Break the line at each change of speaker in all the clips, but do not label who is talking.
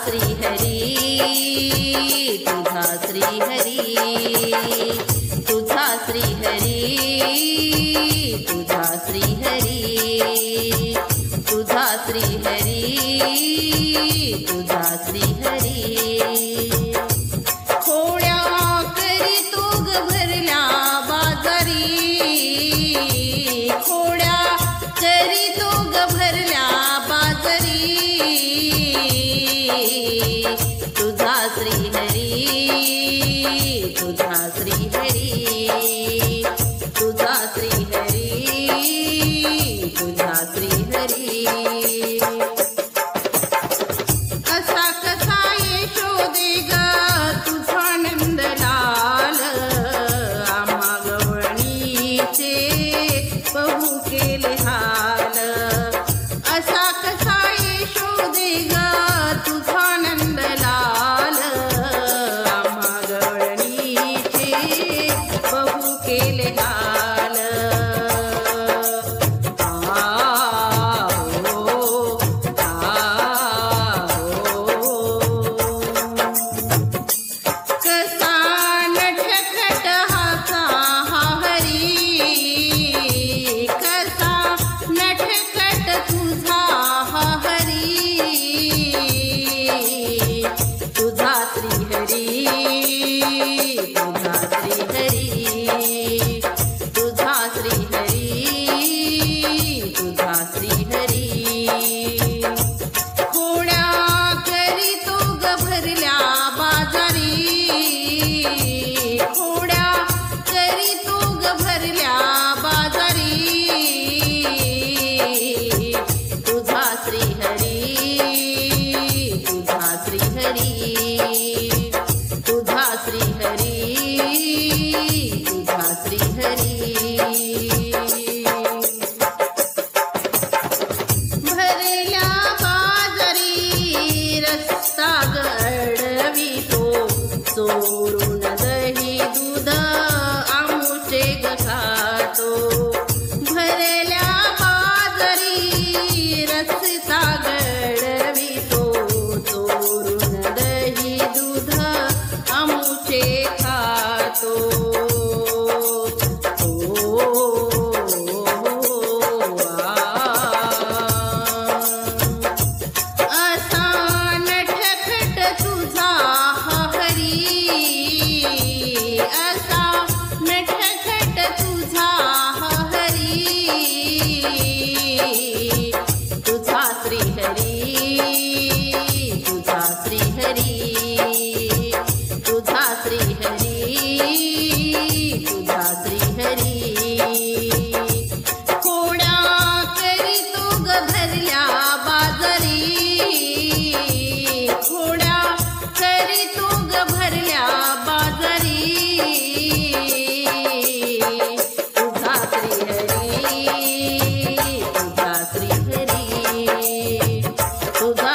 श्रीहरी तुझा श्रीहरी तुझा श्रीहरी तुझा श्रीहरी तुझा श्रीहरी तुझा श्रीहरी खोड्या करी तो ग भरल्या बाजारी खोड्या करी तो ग भरल्या बाजारी तुझा श्रीहरी तुझा श्रीहरी तुझा श्रीहरी तुझा श्रीहरी कसा कसा यशोदे ग तुझा नंदलाल आम्हा गवळणीचे बहु केले हाल असा कसा यशोदे ग तुझा नंदलाल आम्हा गवळणीचे बहु केले हाल कसा नटखट हाचा हा हरी कसा नटखट तुझा हा हरी तुझा श्रीहरी तुझा श्रीहरी तुझा श्रीहरी तुझा श्रीहरी खोड्या करी तो ग भरल्या बाजारी खोड्या करी तो ग भरल्या बाजारी तुझा श्रीहरी तुझा श्रीहरी तुझा श्रीहरी तुझा श्रीहरी भरल्या बाजारी रस्ता गडवितो चोरून दही दूध आमुचे ग खातो भरल्या बाजारी रस्ता गडवितो चोरून दही दूध आमुचे खातो असा नटखट तुझा हा हरी असा नटखट तुझा हा हरी तुझा श्रीहरी तुझा श्रीहरी तुझा श्रीहरी तुझा श्रीहरी खोड्या करी तो ग भरल्या बाजारी खोड्या करी तो ग भरल्या बाजारी तुझा श्रीहरी तुझा श्रीहरी तुझा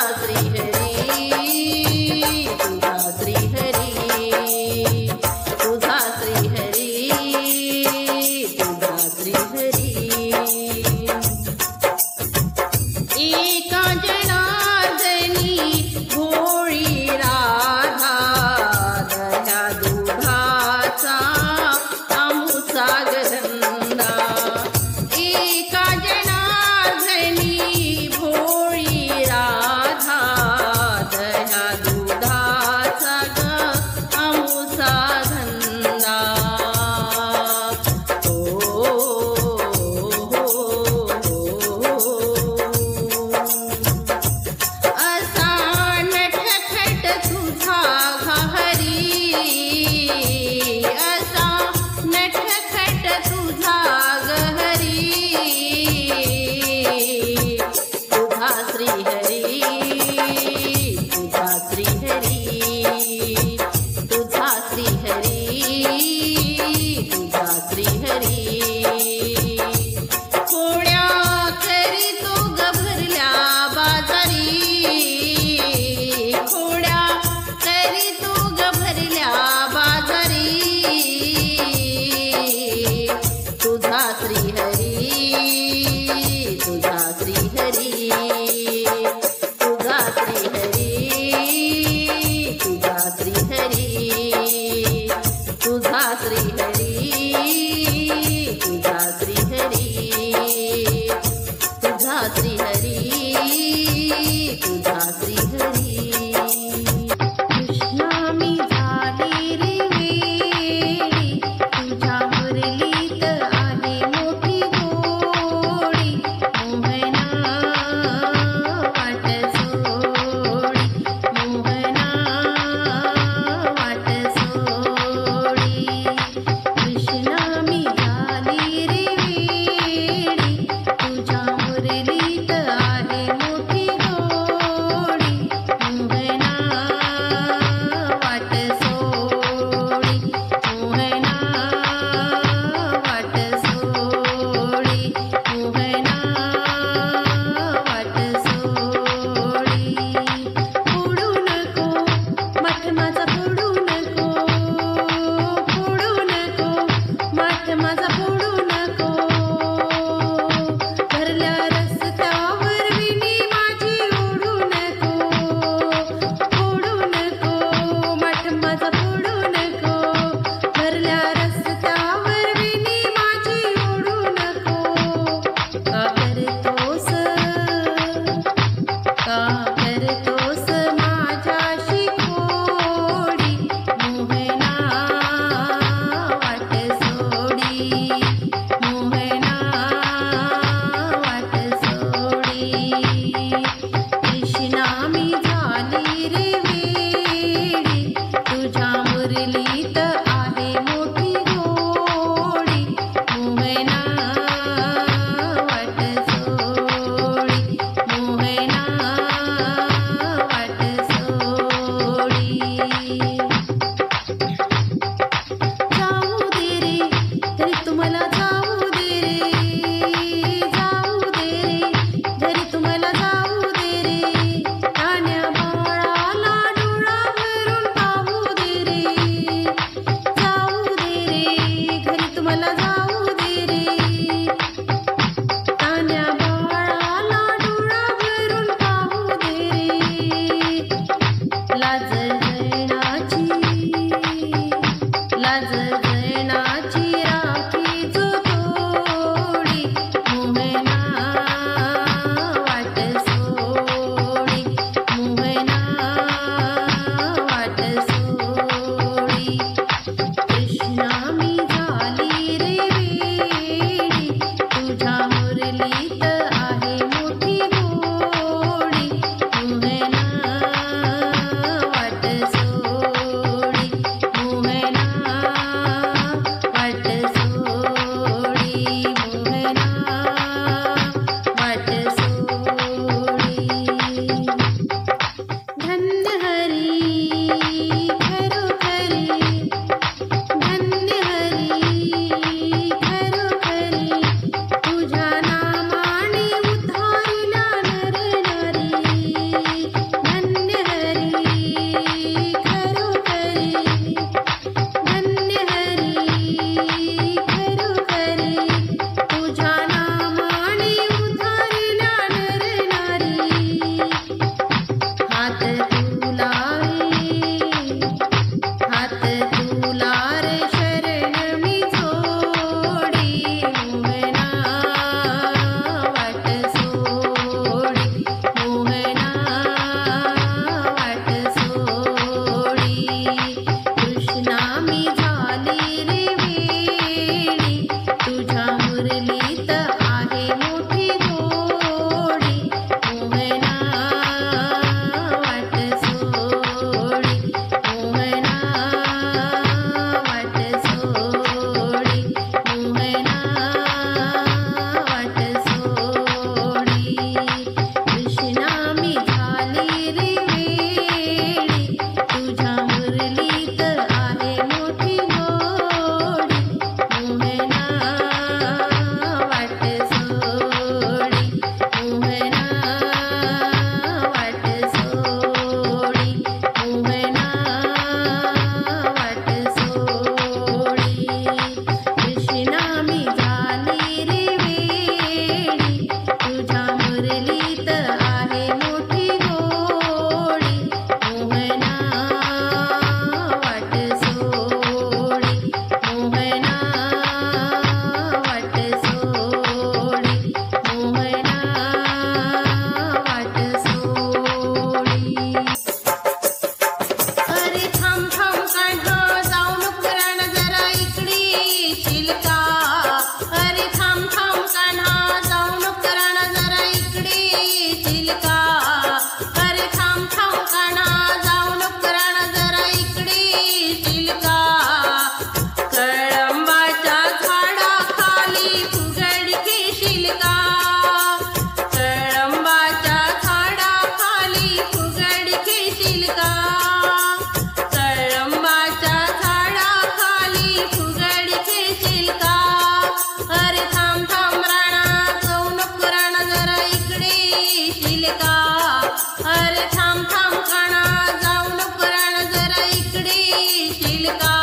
अरे थांब थांब काना जाऊ नको रान जरा इकडे येशील का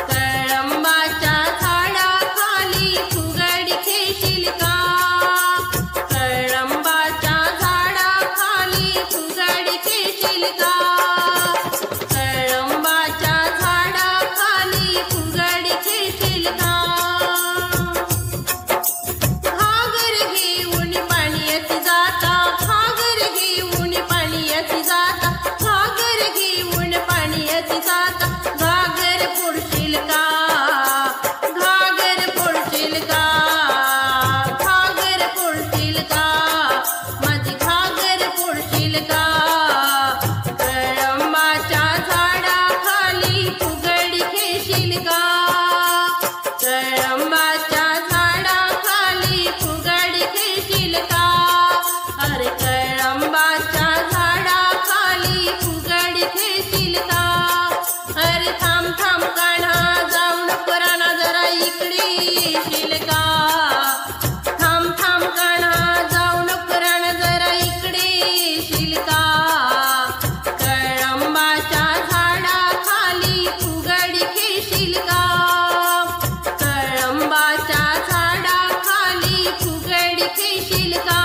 कळंबाच्या झाडाखाली फुगडी खेशील का कळंबाच्या झाडाखाली फुगडी खेशील का कळंबाच्या झाडाखाली फुगडी खेशील का घागर घेऊन पाण्यात जाता घागर घेऊन पाण्यात जाता घागर घेऊन पाण्यात जाता घागर फोडशील का घागर फोडशील का घागर फोडशील का माझी घागर फोडशील का कळंबाच्या झाडाखाली फुगडी खेशील का कळंबाच्या झाडाखाली फुगडी खेशील का अरे कळंबाच्या झाडाखाली फुगडी खेशील का अरे थांब थांब कान्हा जाऊ नको राना जरा इकडे येशील का थांब थांब कान्हा जाऊ नको राना जरा इकडे येशील का कळंबाच्या झाडाखाली फुगडी खेशील का कळंबाच्या झाडाखाली फुगडी खेशील का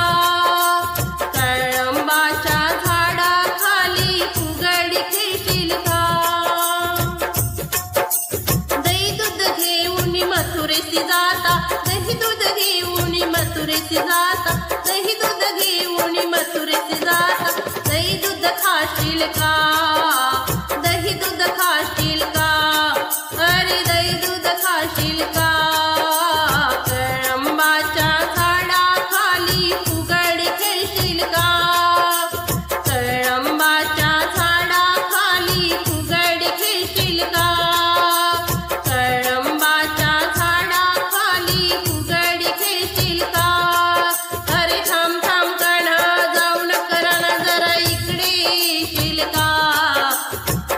कळंबाच्या झाडाखाली फुगडी खेशील का दही दूध घेऊन मथुरेसी जाता दही दूध घेऊन मथुरेसी जाता दही दूध घेऊन मथुरेसी जाता दही दूध खाशील का दही दूध खाशील का अरे दही दूध खाशील का कळंबाच्या झाडाखाली फुगडी खेशील का कळंबाच्या झाडाखाली फुगडी खेशील का कळंबाच्या झाडाखाली फुगडी खेशील का अरे थांब थांब कान्हा जाऊ नको राना जरा इकडे येशील का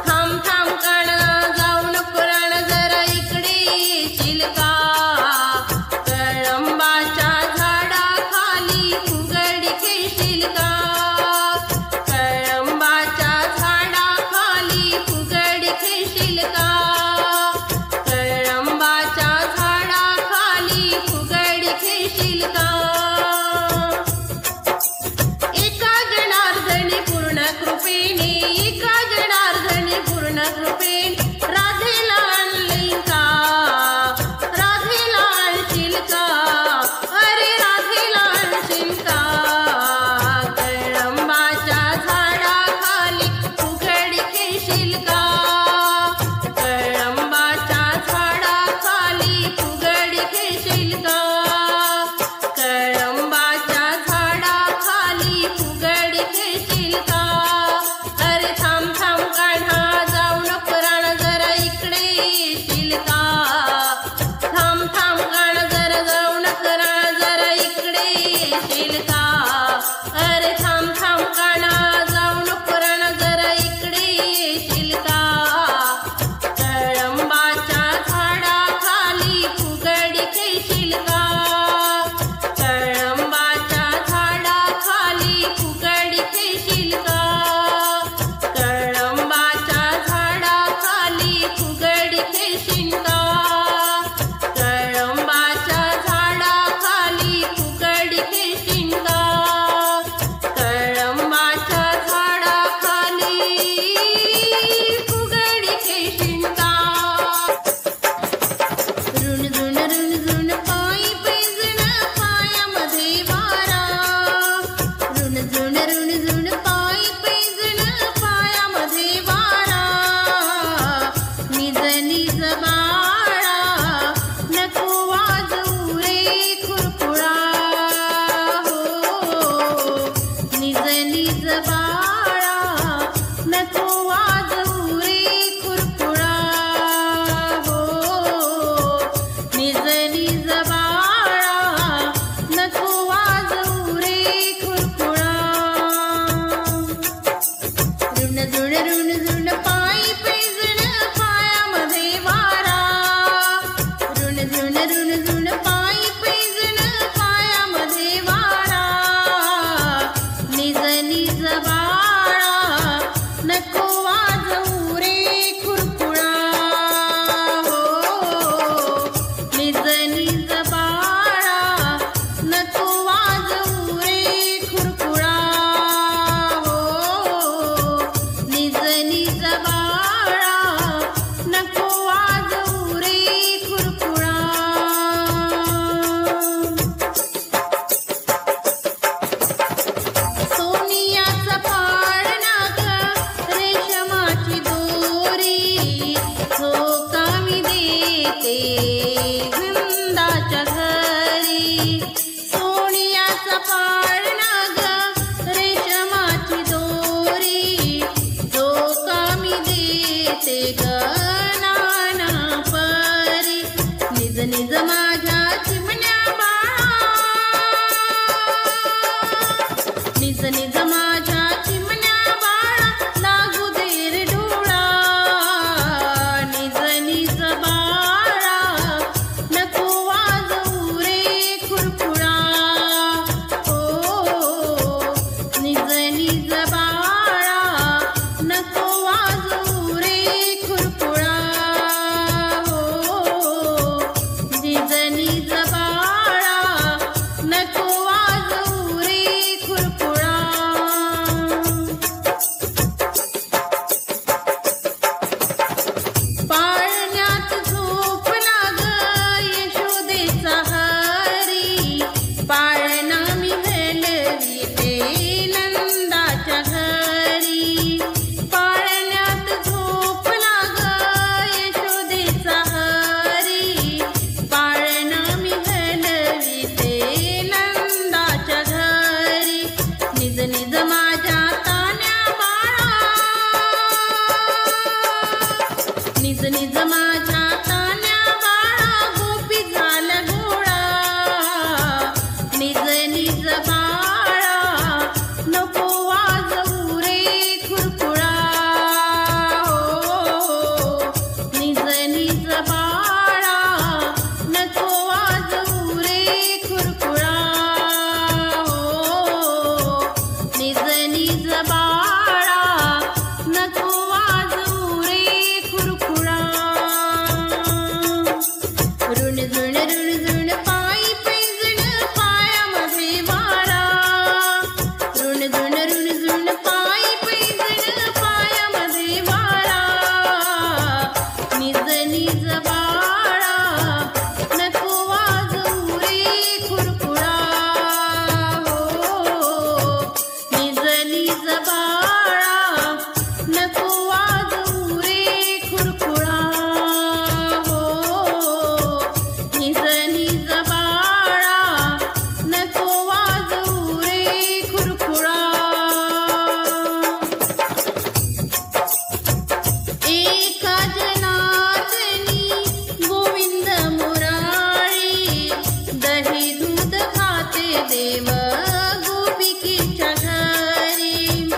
थांब थांब कान्हा जाऊ नको राना जरा इकडे येशील का कळंबाच्या झाडाखाली फुगडी खेशील का कळंबाच्या झाडाखाली फुगडी खेशील का कळंबाच्या झाडाखाली फुगडी खेशील का एका जनार्दनी पूर्ण कृपेने एका जनार्दनी पूर्ण कृपेने राधेला आणले का राधेला आणशील का अरे राधेला आणशील का कळंबाच्या झाडाखाली फुगडी खेशील का कळंबाच्या झाडाखाली फुगडी खेशील का कळंबाच्या झाडाखाली फुगडी खेशील का अरे थांब थांब कान्हा जाऊ नको राना जरा इकडे येशील का थांब थांब कान्हा जरा जाऊ नको राना जरा इकडे येशील का अरे थांब थांब कान्हा जाऊ नको राना जरा इकडे येशील का कळंबाच्या झाडाखाली फुगडी खेशील का कळंबाच्या झाडाखाली फुगडी खेशील का कळंबाच्या झाडाखाली फुगडी खेशील का कळंबाच्या झाडाखाली फुगडी खेशील का कळंबाच्या झाडाखाली फुगडी खेशील का ऋण पायी पैजण पायामध्ये वारा ऋण पायी पैजण पायामध्ये वारा निज निज बाळा नको वाजवू रे खुरपुळा हो निज निज बाळा नको वाजवू रे खुरपुळा हो निज निज बाळा नको वाजवू रे खुरपुळा ऋण पायी पैजण पायामध्ये वारा ऋण पायी पैजण पायामध्ये वारा निज निज माझ्या चिमण्या बाळा लागू दे रे डोळा निज निज बाळा नको वाजवू रे खुरखुळा ओ निज निज बाळा नको वाजवू रे खुरखुळा हो निज निज बाळा नको वाजवू रे खुरखुळा पाळण्यात झोपला ग यशोदेचा हरी पाळणा मी हलवीते नंदाच्या घरी पाळण्यात झोपला ग यशोदेचा हरी पाळणा मी हलवीते नंदाच्या घरी निज निज माझ्या तान्या बाळा निज निज माझ्या तान्या बाळा गोपी झाला गोळा निज निज बाळा नको वाजवू रे खुरखुळा हो निज निज बाळा नको वाजवू रे खुरखुळा हो निज निज बाळा नको वाजवू रे खुरखुळा ऋण झुण ऋण झुण पायी पैंजण पायामध्ये वारा ऋण झुण पायी पैंजण पायामध्ये वारा निज निज बाळा नको वाजवू रे खुरखुळा हो निज निज बाळा नको वाजवू रे खुरखुळा हो निज निज बाळा नको वाजवू रे खुरखुळा एका जनार्दनी गोविंद मुरारी दही दूध खाते देव गोपिकीच्या घरी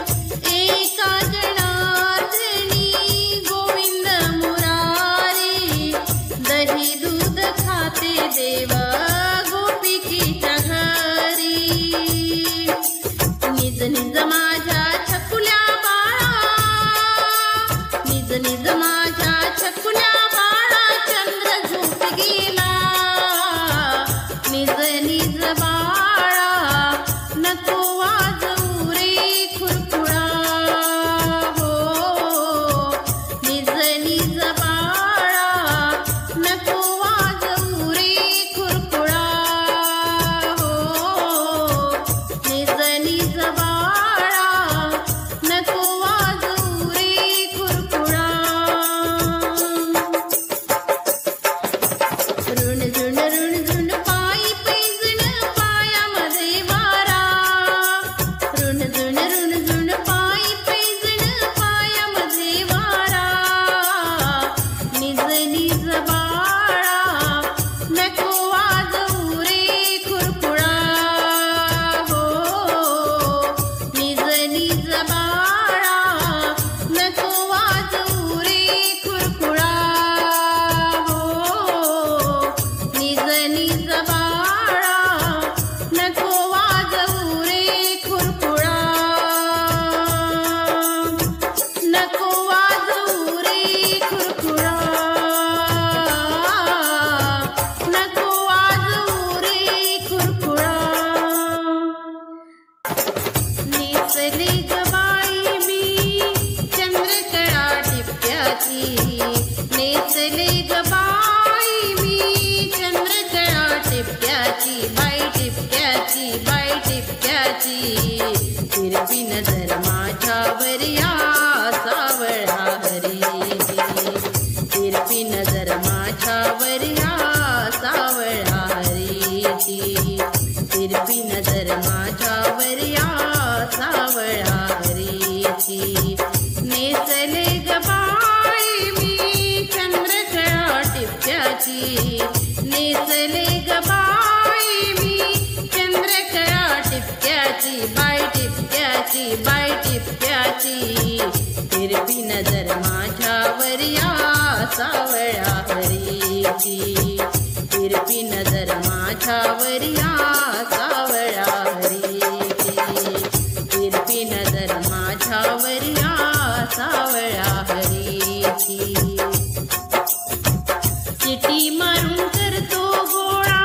सावळ्याची तिरपी नजर माझ्यावर या सावळ्या हरीची तिरपी नजर माझ्यावर या सावळ्या हरीची तिरपी नजर माझ्यावर या सावळ्या हरीची चिठी मारून करतो गोळा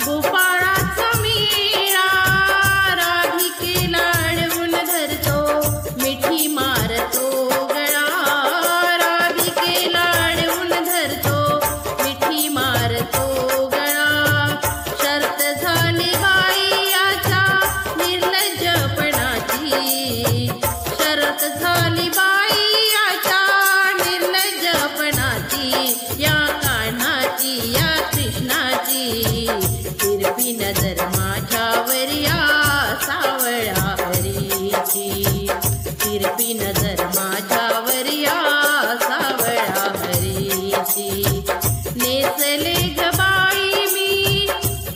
गोपाळाचा मेळा राधिकेला अडवून धरतो मिठी मारतो गळा राधिकेला अडवून धरतो मिठी मारतो गळा शर्त झाली बाईयाच्या निर्लज्जपणाची शर्त झाली बाईयाच्या निर्लज्जपणाची या या कृष्णाची तिरपी नजर माझ्यावर या सावळ्या हरीची तिरपी नजर माझ्यावर या सावळ्या हरीची नेसले ग बाई मी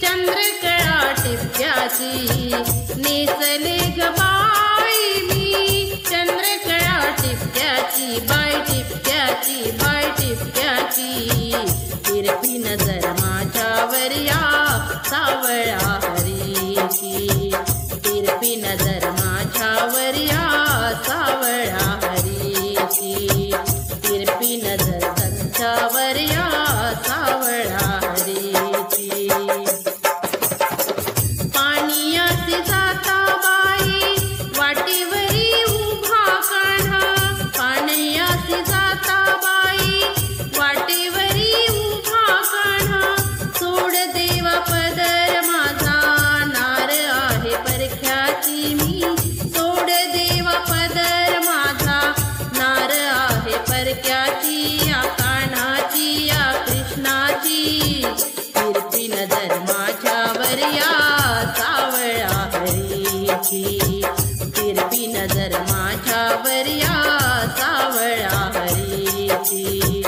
चंद्रकळा टिपक्याची नेसले ग बाई मी चंद्रकळा टिपक्याची बाई टिपक्याची बाई टिपक्याची तिरपी नजर माझ्यावर या सावळ्या हरीची तिरपी नजर माझ्यावर या सावळ्या हरीची तिरपी नजर त्यांच्यावर या सावळ्या हरीची पाणीयाची जाता बाई वाटेवरी उभा कान्हा पाणीयाची जाता बाई वाटेवरी सोड देवा पदर माझा नार आहे परख्याची मी सोड देवा पदर माझा नार आहे परख्याची या कान्हाची या कृष्णाची तिरपी नजर माझ्यावर या सावळ्या हरीची तिरपी नजर माझ्यावर या सावळ्या हरीची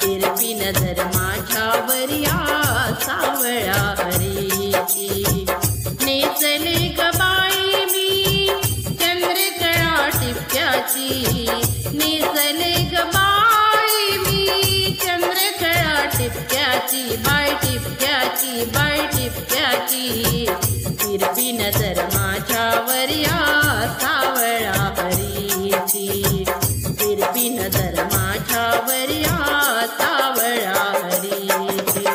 तिरपी नजर माझ्यावर या सावळ्या हरीची नेसले ग बाई मी चंद्रकळा टिपक्याची नेसले ग बाई मी चंद्रकळा टिपक्याची बाई टिपक्याची बाई टिपक्याची तिरपी नजर माझ्यावर या सावळ्या हरीची तिरपी नजर माझ्यावर या सावळ्या हरीची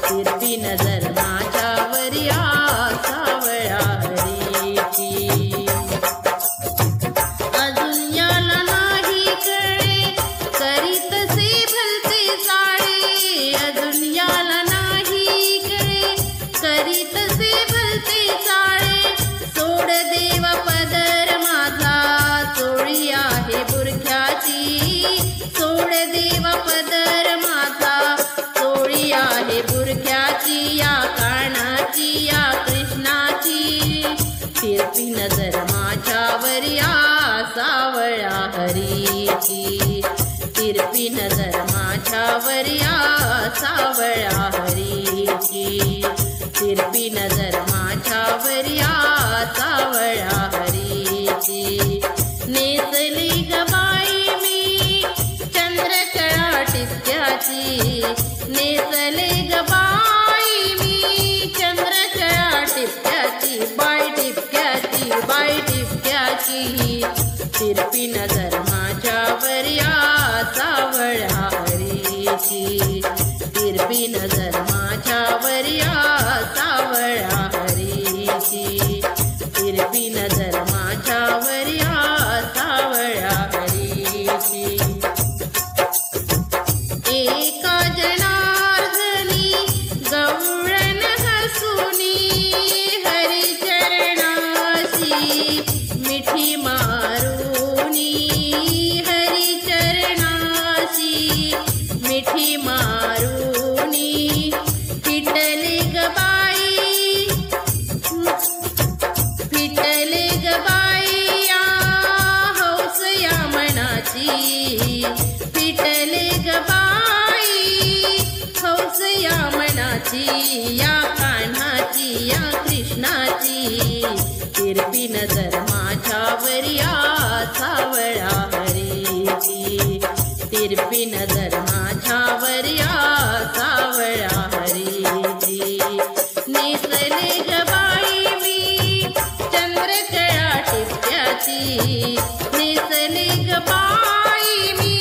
तिरपी नजर माझ्यावर या सावळ्या हरीची अजून याला नाही कळे करीतसे भलते चाळे अजून याला नाही कळे करीतसे भलते चाळे सोड देवा पदर माझा चोळी आहे बुरख्याची सोड देवा पदर माझा चोळी आहे बुरख्याची या कान्हाची या कृष्णाची तिरपी नजर माझ्यावर या सावळ्या हरीची तिरपी नजर माझ्यावर या सावळ्या हरीची तिरपी नजर माझ्यावर या सावळ्या हरीची नेसली ग बाई मी चंद्रकळा टिपक्याची नेसले ग बाई मी चंद्रकळा टिपक्याची बाई टिपक्याची बाई टिपक्याची तिरपी नजर माझ्यावर या सावळ्या हरीची तिरपी नजर माझ्यावर या सावळ्या हरीची तिरपी नजर माझ्यावर या सावळ्या हरीची एका जनार्दनी गवळण हसुनी हरिचरणाशी मिठी मारुनी हरिचरणाशी मिठी मारुनी फिटले ग बाई फिटले ग बाई या हौस या मनाची फिटले ग बाई हौस या मनाची या कान्हाची या कृष्णाची तिरपी नजर माझ्यावर या तिरपी नजर माझ्यावर या सावळ्या हरीची नेसले ग बाई मी चंद्रकळा टिपक्याची नेसले ग बाई मी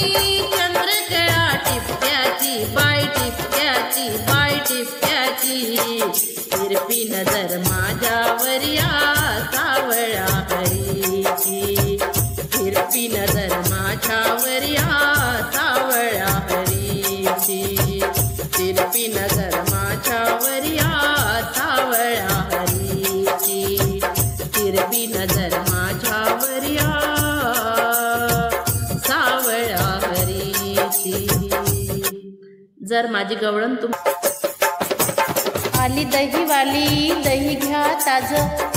चंद्रकळा टिपक्याची बाई टिपक्याची बाई टिपक्याची तिरपी नजर माझ्यावर या सावळ्या हरीची तिरपी नजर माझ्यावर या सावळ्या हरीची तिरपी नजर माझ्यावर या सावळ्या हरीची तिरपी नजर माझ्यावर या सावळ्या हरीची। जर माझी गवळण
आली दहीवाली दही घ्या ताज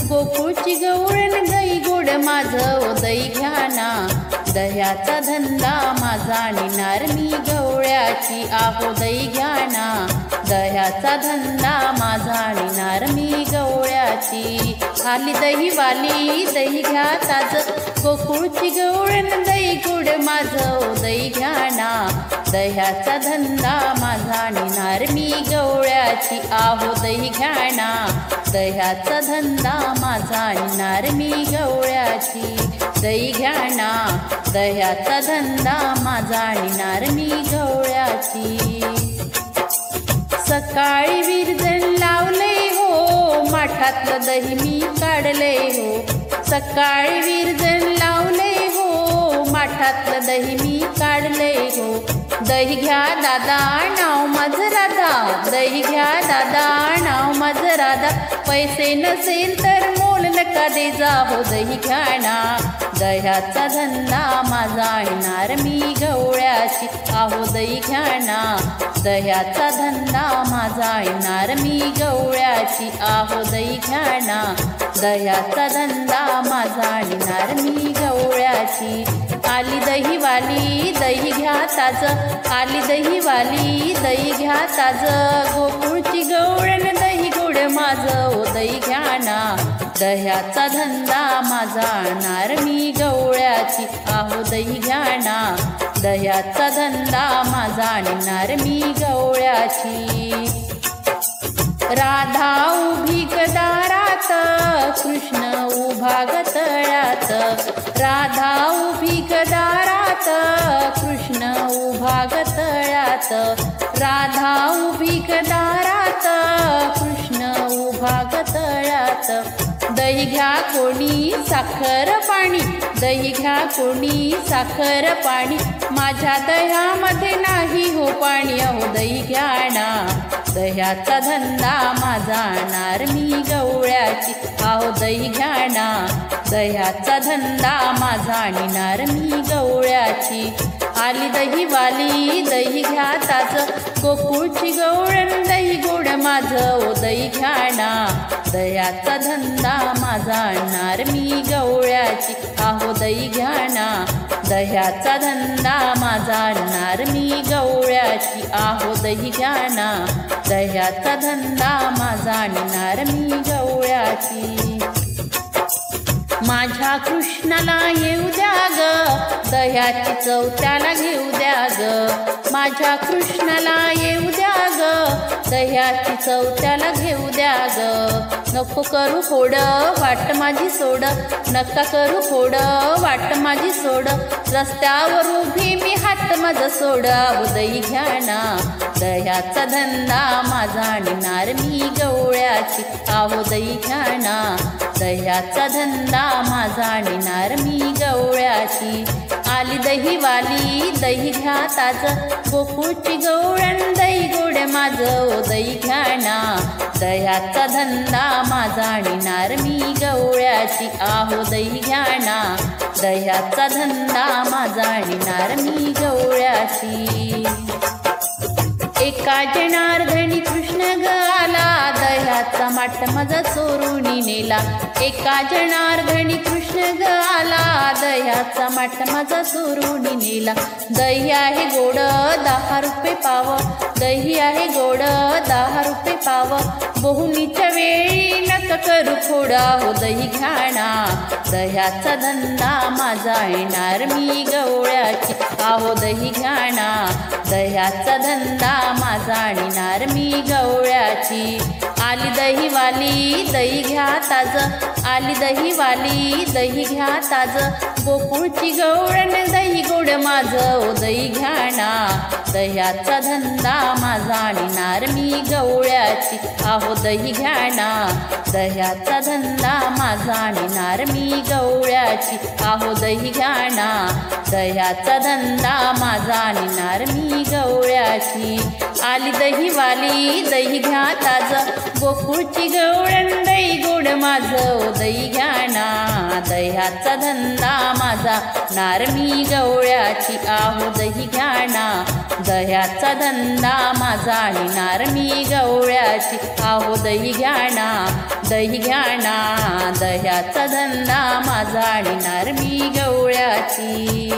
गोकुळची गवळण दही गोड माझं दही घ्या ना दह्याचा धंदा माझा नेणार मी गवळ्याची आहो दही घ्या ना दह्याचा धंदा माझा नेणार मी गवळ्याची। आली दहीवाली दही घ्या ताज गोकुळची गवळण दही गोड माझं दही घ्या ना दह्याचा धंदा माझा नेणार मी गवळ्याची आहो दही घ्या ना दह्याचा धंदा माझा नेणार मी गवळ्याची दही घ्या ना दह्याचा धंदा माझा नेणार मी गवळ्याची। सकाळी विरजण लावले हो माठातलं दही मी काढले हो सकाळी विरजण लावले हो माठातलं दही मी काढले हो दही घ्या दादा नाव माझं राधा दही घ्या दादा नाव माझं राधा पैसे नसेल तर मोल नका दे जावो दही घ्या ना दह्याचा धंदा माझा येणार मी गवळ्याची आहो दही घ्या ना दह्याचा धंदा माझा येणार मी गवळ्याची आहो दही घ्या ना दह्याचा धंदा माझा येणार मी गवळ्याची। आली दहीवाली दही घ्या ताज आली दहीवाली दही घ्या ताज गोकुळची गवळण दही गोड माझं दही घ्या ना दह्याचा धंदा माझा आणणार मी गवळ्याची आहो दही घ्या ना दह्याचा धंदा माझा आणणार मी गवळ्याची। राधा उभी दारात कृष्ण उभा तळ्यात राधा उभी दारात कृष्ण उभा तळ्यात राधा उभी दारात कृष्ण उभा तळ्यात दही घ्या कोणी साखर पाणी दही घ्या कोणी साखर पाणी माझ्या दह्यामध्ये नाही हो पाणी अहो दही घ्या ना दह्याचा धंदा माझा आणणार मी गवळ्याची आहो दही घ्या ना दह्याचा धंदा माझा आणणार मी गवळ्याची। आली दहीवाली दही घ्या ताज गोकुळची गवळण दही गोड माझं दही घ्या ना दह्याचा धंदा माझा आणणार मी गवळ्याची आहो दही घ्या ना दह्याचा धंदा माझा आणणार मी गवळ्याची आहो दही घ्या ना दह्याचा धंदा माझा आणणार मी गवळ्याची। माझ्या कृष्णाला येऊ द्या ग दह्याची चव त्याला घेऊ द्या ग माझ्या कृष्णाला येऊ द्या ग दह्याची चव त्याला घेऊ द्या ग नको करू फोड वाट माझी सोड नका करू फोड वाट माझी सोड रस्त्यावर उभी मी हात माझं सोड दही घ्या ना दह्याचा धंदा माझा आणणार मी गवळ्याची आहो दही घ्या ना दह्याचा धंदा माझा आणणार मी गवळ्याची। आली दहीवाली दही घ्या ताज गोकुळची गवळण दही गोड माझं दही घ्या ना दह्याचा धंदा माझा आणणार मी गवळ्याची आहो दही घ्या ना दह्याचा धंदा माझा आणणार मी गवळ्याची। एका जनार्दनी कृष्ण ग आला दह्या दह्याचा माठ माझा चोरून नेला, एका जनार्दनी कृष्ण ग आला, दह्याचा माठ माझा चोरून नेला. दही आहे गोड 10 रुपये पाव, दही आहे गोड 10 रुपये पाव, बोहुनीच्या वेळी नका करू खोडा हो दही घ्याना, दह्याचा धंदा माझा येणार मी गवळ्याची, आहो दही घ्याना, दह्याचा धंदा माझा आणणार मी गवळ्याची. आली दहीवाली दही घ्या ताज, आली दहीवाली दही घ्या ताज, गोकुळची गवळण दही गोड माझं ओ दही घ्याना, दह्याचा धंदा माझा आणणार मी गवळ्याची, आहो दही घ्याना, दह्याचा धंदा माझा आणणार मी गवळ्याची, आहो दही घ्याना, दह्याचा धंदा माझा आणणार मी गवळ्याची. आली दहीवाली दही घ्या ताज, गोकुळची गवळण दही गोड माझं दही घ्याना, दह्याचा धंदा माझा नार मी गवळ्याची, आहो दही घ्याना, दह्याचा धंदा माझा आणणार मी गवळ्याची, आहो दही घ्याना, दही घ्याना, दह्याचा धंदा माझा आणणार मी गवळ्याची.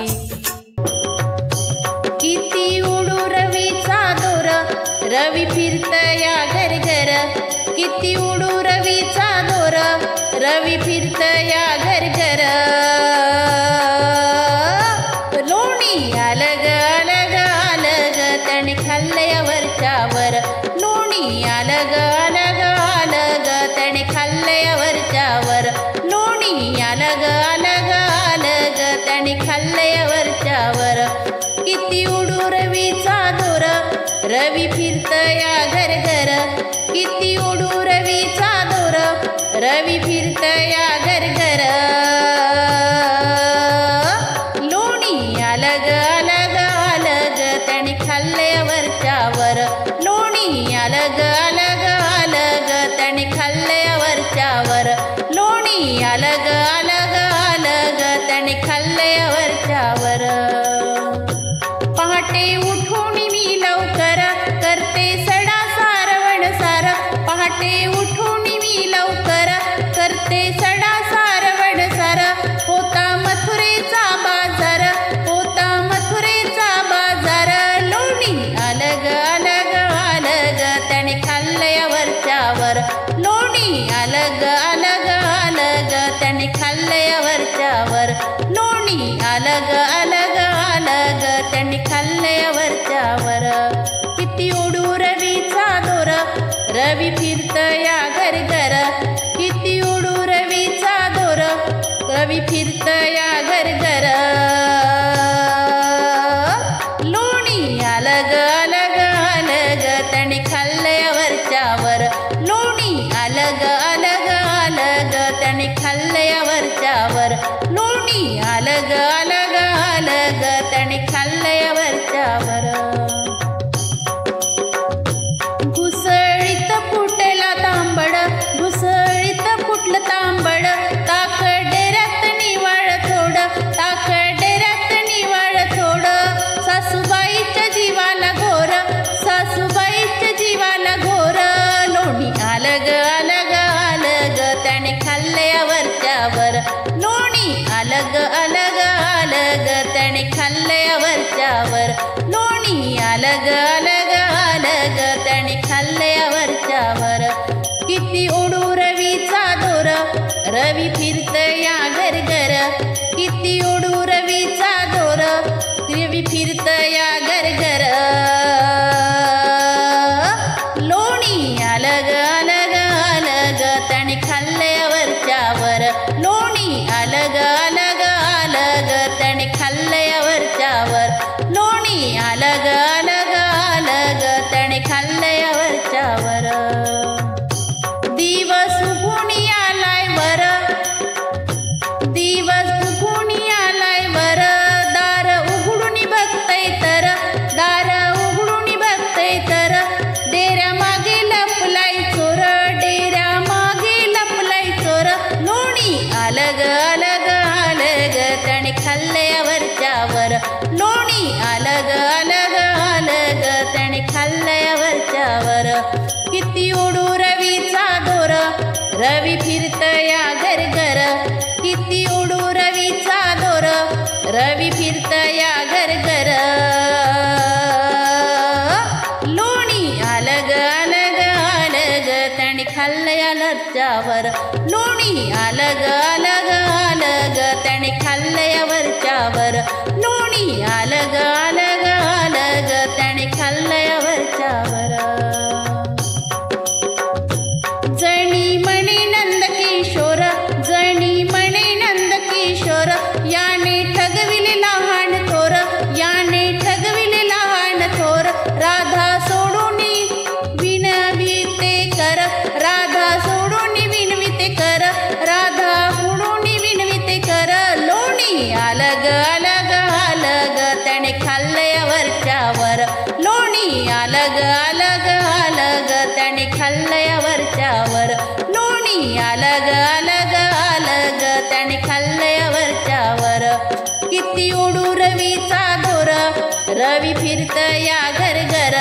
किती उडू रवीचा दोर, रवी फिरतया घर घर, किती उडू रवीचा दोर, रवी फिरतया घर घर, लोणी अलग अलग अलग त्याने खाल्लया वरच्यावर, लोणी अलग अलग अलग त्याने खाल्लया वरच्यावर, लोणी अलग अलग अलग त्याने खाल्लया वरच्यावर. किती उडू रवीचा दोर, रवी फिरतया घर घर, किती उडू रवीचा दोर, रवी फिरतया घर घर, लोणी अलग अलग अलग त्याने खाल्लया वरच्यावर, लोणी अलग अलग अलग त्याने खाल्लया वरच्यावर, लोणी अलग अलग अलग त्याने खाल्लया वरच्यावर. पहाटे उठून मी लवकर करते सडा सारवण सार, पहाटे उठून मी लवकर करते सडा सारवण सार, होता मथुरेचा बाजार, होता मथुरेचा बाजार, लोणी अलग अलग अलग त्याने खाल्लया वरच्यावर, लोणी अलग अलग अलग त्याने खाल्लया वरच्यावर, लोणी अलग अलग अलग त्याने खाल्लया वरच्यावर. किती उडू रवीचा दोर, रवी फिरतया घर घर, किती उडू रवीचा दोर, रवी फिरतया घर घर, लोणी अलग अलग अलग त्याने खाल्लया वरच्यावर, लोणी अलग अलग अलग त्याने खाल्लया वरच्यावर, लोणी अलग अलग अलग त्याने खाल्लया वरच्यावर. घुसळीत फुटला तांबड, घुसळीत फुटलं तांबड, ताक डेऱ्यात निवाळ थोड, ताक डेऱ्यात निवाळ थोड, सासूबाईच्या जीवाला घोर, सासूबाईच्या जीवाला घोर, लोणी अलग अलग अलग त्याने खाल्लया वरच्यावर, लोणी अलग अलग अलग त्याने खाल्लया वरच्यावर, लोणी अलग अलग अलग त्याने खाल्लया वरच्यावर. किती उडू रवीचा दोर, रवी फिरतया घर घर, किती उडू रवीचा दोर, रवी फिरतया घर घर, लोणी अलग अलग अलग त्याने खाल्लया वरच्यावर, लोणी अलग अलग अलग त्याने खाल्लया वरच्यावर, लोणी अलग अलग अलग त्याने खाल्लया वरच्यावर. दिवस उगुणी आलाय वर, दिवस उगुणी आलाय वर, दार उघडून बघतय तर, दार उघडून बघतय तर, डेऱ्या मागे लपलाय चोर, डेऱ्या मागे लपलाय चोर, लोणी अलग अलग अलग त्याने खाल्लया वरच्यावर, लोणी अलग अलग अलग त्याने खाल्लया वरच्यावर. किती उडू रवीचा रवी फिरतया घरघर किती उडू रवीचा दोर रवी फिरतया घरघर लोणी आलग आलग आलग त्याने खाल्लया वरच्यावर लोणी आलग आलग आलग त्याने खाल्लया वरच्यावर लोणी आलग आलग आलग त्याने खाल्लया वरच्यावर जणी म्हणे नंद किशोर जणी म्हणे नंद किशोर याने ठगविले लहान थोर याने ठगविले लहान थोर राधा सोडून विनविते कर राधा सोडून विनविते कर राधा सोडून विनविते कर लोणी आलग आलग आलग त्याने खाल्लया वरच्यावर लोणी आलग आलग आलग त्याने खाल्लया वरच्यावर लोणी आलग आलग आलग त्याने खाल्लया वरच्यावर किती उडू रवीचा दोर रवी फिरतया घरघर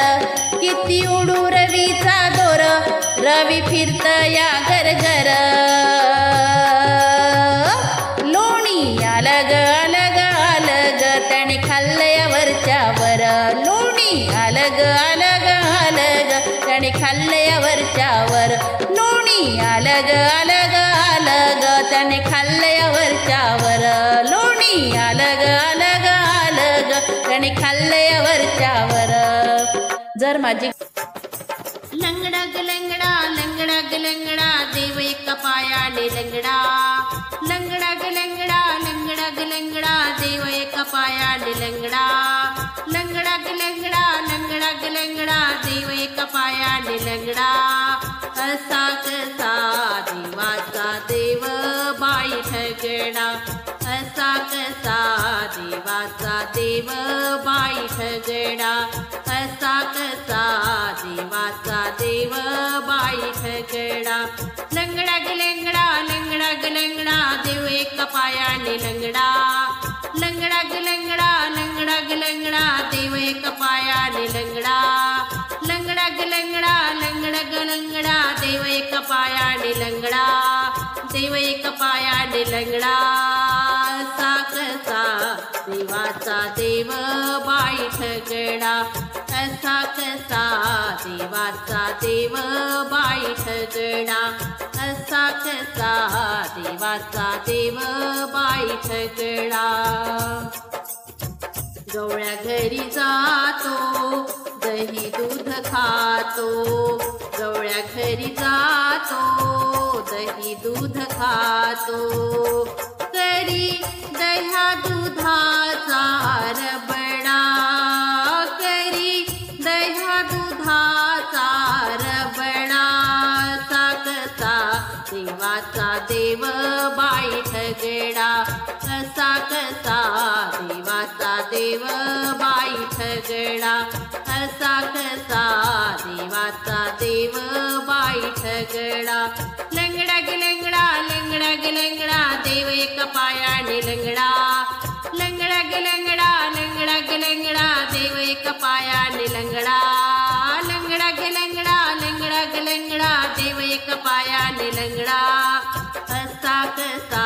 किती उडू रवीचा दोर रवी फिरतया घरघर लोणी आलग आलग आलग त्याने खाल्लया वरच्यावर लोणी आलग आलग आलग त्याने खाल्लया वरच्यावर लोणी आलग आलग आलग त्याने खाल्लया वरच्यावर लोणी आलग आलग आलग त्याने खाल्लया वरच्यावर जर माझी
लंगडा ग लंगडा लंगडा ग लंगडा देव एका पायाने लंगडा लंगडा ग लंगडा लंगडा ग लंगडा देव एका पायाने लंगडा लंगडा ग लंगडा लंगडा ग लंगडा देव एका पायाने लंगडा असा कसा देवाचा देव बाई ठगडा असा कसा देवाचा देव बाई ठगडा असा कसा देवाचा देव बाई ठगडा लंगडा ग लंगडा लंगडा ग लंगडा देव एका पायाने लंगडा लंगडा ग लंगडा लंगडा ग लंगडा देव एका पायाने लंगडा लंगडा ग लंगडा लंगडा ग लंगडा देव एका पायाने लंगडा देव एका पायाने लंगडा असा कसा देवाचा देव बाई ठगडा असा कसा देवाचा देव बाई ठगडा असा कसा देवाचा देव बाई ठगडा गवळ्या घरी जातो दही दूध खातो गवळ्या घरी जातो दही दूध खातो करी दह्या दुधाचा रबडा करी दह्या दुधाचा रबडा साकसा देवाचा देव बाई ठगडा असा कसा देवाचा देव बाई ठगडा असा कसा देवाचा देव बाई ठगडा लंगडा ग लंगडा लंगडा ग लंगडा देव एका पायाने लंगडा लंगडा ग लंगडा लंगडा ग लंगडा देव एका पायाने लंगडा लंगडा ग लंगडा लंगडा ग लंगडा देव एका पायाने लंगडा असा कसा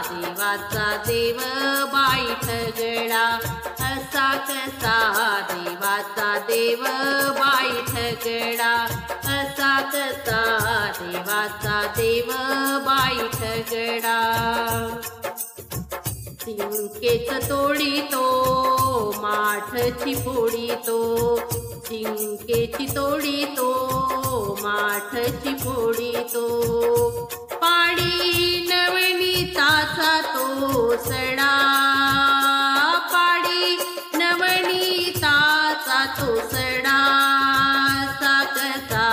देवाचा देव बाई ठगडा असा कसा देवाचा देव बाई ठगडा असा कसा देवाचा देव बाई ठगडा चिंकेच तोडीतो माठची फोडीतो चिंकेची तोडीतो माठची फोडीतो पाडी नवनीताचा तो सडा पाडी नवनीताचा तो सडा साकसा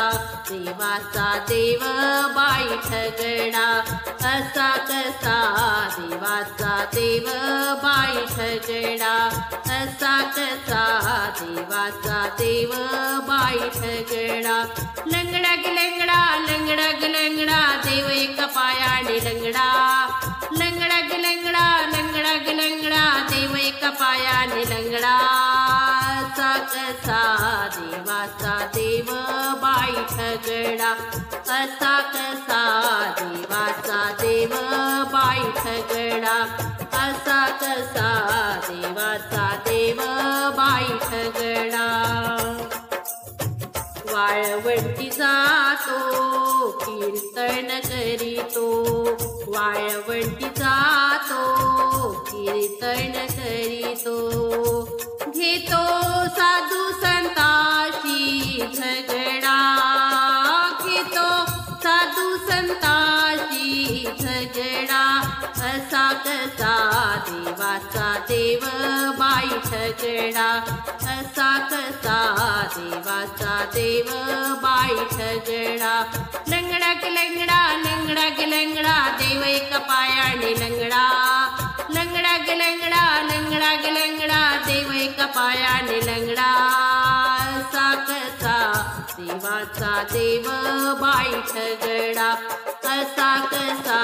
देवाचा देव बाई ठगडा असा कसा देवाचा देव बाई ठगडा असा कसा देवाचा देव बाई ठगडा लंगडा ग लंगडा लंगडा ग लंगडा देव एका पायाने लंगडा लंगडा ग लंगडा लंगडा ग लंगडा देव एका पायाने लंगडा असा कसा देवाचा देव बाई ठगडा, असा कसा देवाचा देव बाई ठगडा, असा कसा देवाचा देव बाई ठगडा. वाळवंटी जातो कीर्तन करीतो, वाळवंटी जातो कीर्तन करीतो, घेतो साधू संताशी झगडा, घेतो साधू संताशी झगडा, असा कसा देवाचा देव बाई ठगडा, असा कसा देवाचा देव बाई ठगडा. लंगडा ग लंगडा, लंगडा ग लंगडा, देव एका पायाने लंगडा, लंगडा ग लंगडा, लंगडा ग लंगडा, देव एका पायाने लंगडा, असा कसा देवाचा देव बाई ठगडा, असा कसा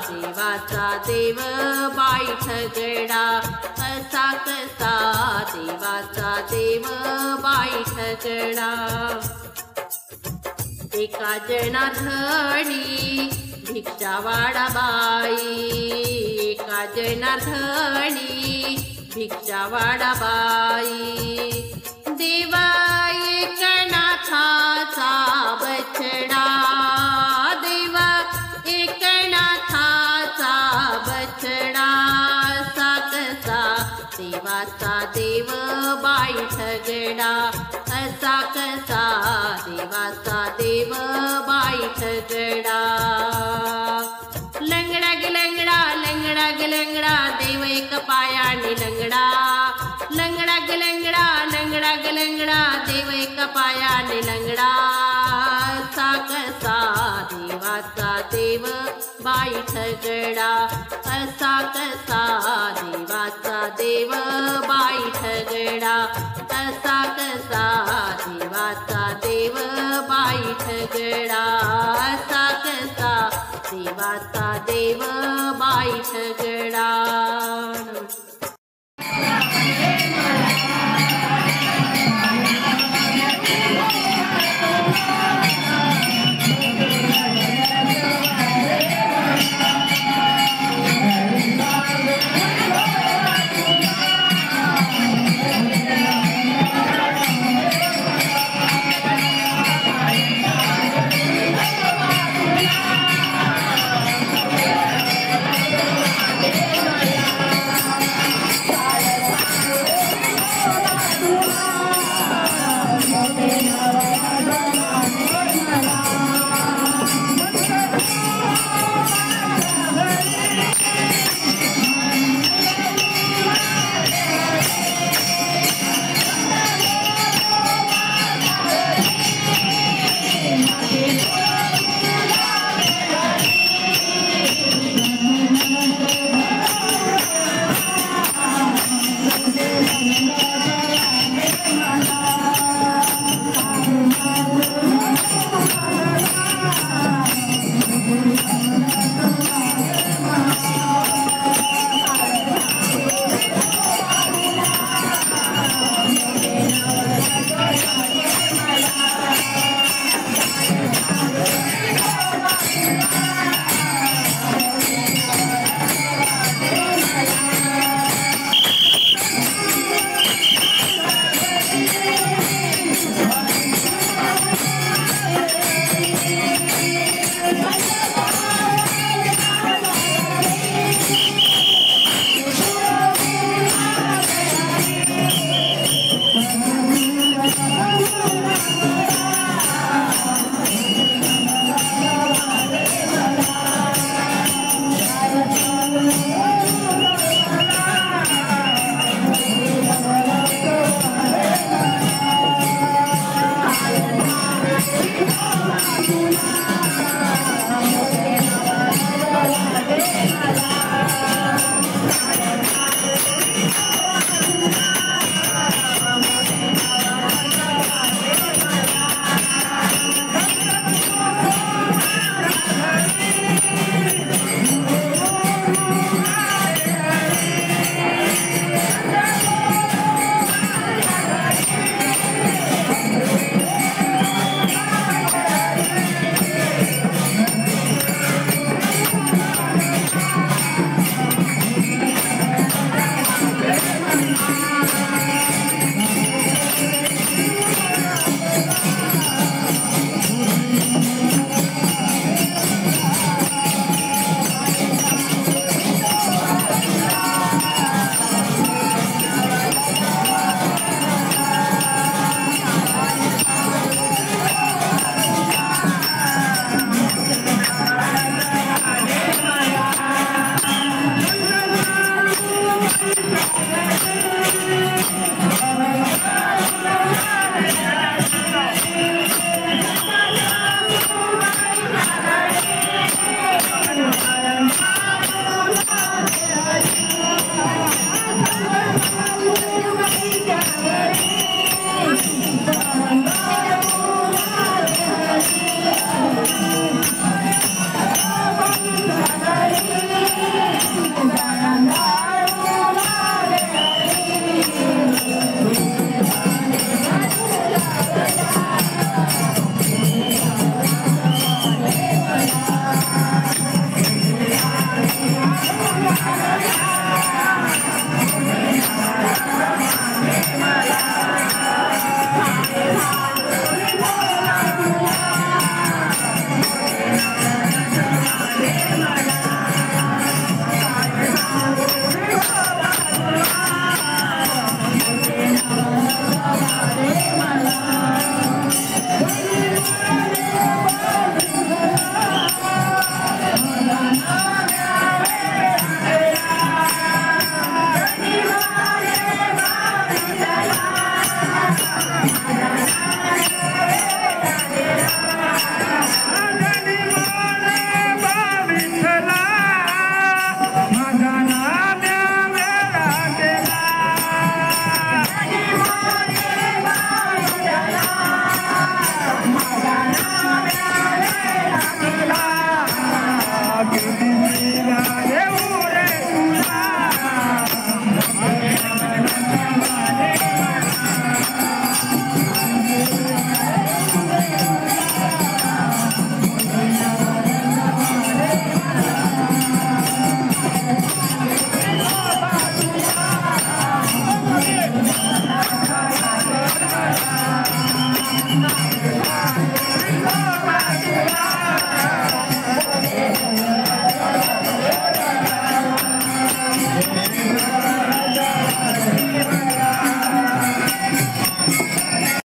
देवाचा देव बाई ठगडा, असा कसा देवाचा देव बाई ठगडा. एका जनार्दनी भिक्षा वाडा बाई, एका जनार्दनी भिक्षा वाडा बाई, देवा एकनाथाचा बछडा, देवा एकनाथाचा बछडा, असा कसा देवाचा देव बाई ठगडा, असा कसा देवाचा देव बाई ठगडा. लंगडा ग लंगडा, लंगडा ग लंगडा, देव एक पायाने लंगडा, लंगडा ग लंगडा, लंगडा ग लंगडा, देव एक पायाने लंगडा, असा कसा देवाचा देव बाई ठगडा, असा कसा देवाचा देव बाई ठगडा, असा कसा देवाचा देव बाई ठगडा, असा कसा देवाचा देव बाई ठगडा.